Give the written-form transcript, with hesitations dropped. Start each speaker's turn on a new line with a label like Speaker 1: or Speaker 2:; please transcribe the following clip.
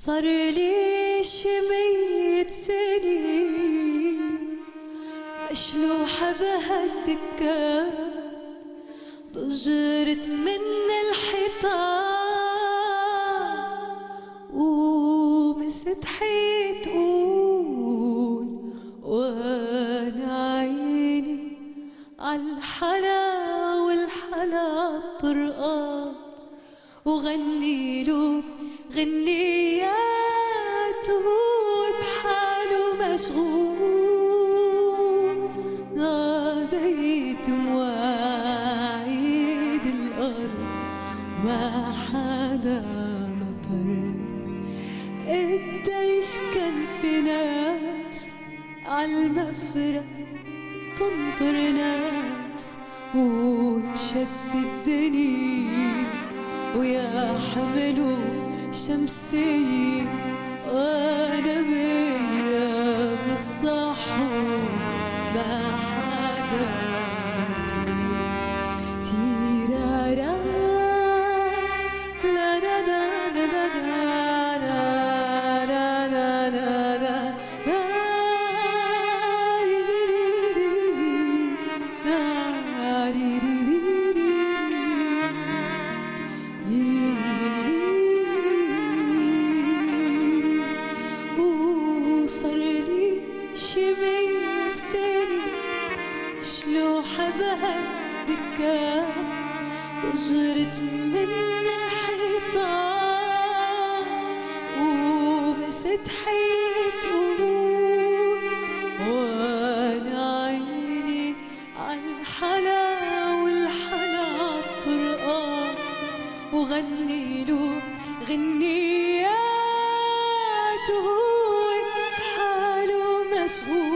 Speaker 1: صار لي شي 100 سنة مشلوحة بهالدكان، ضجرت من الحيطان ومستحيت أقول، وأنا عيني عالحلا والحلا طرقان، وغنيله غنيات وهو بحاله مشغول. ناديت مواعيد الأرض ما حدا نطر، قديش كان في ناس عالمفرق تنطر ناس، وتشد الدنيا ويا حملوا شمسية، وانا بيا بالصحو ما حدا نطر. تيرارا لا لا لا لا لا لا لا لا لا لا شي 100 سنة مشلوحة بهالدكان، ضجرت من الحيطان ومستحيت أقول، وأنا عيني عالحلا والحلا طرقان، وغنيله غنيات وهو بحاله مشغول.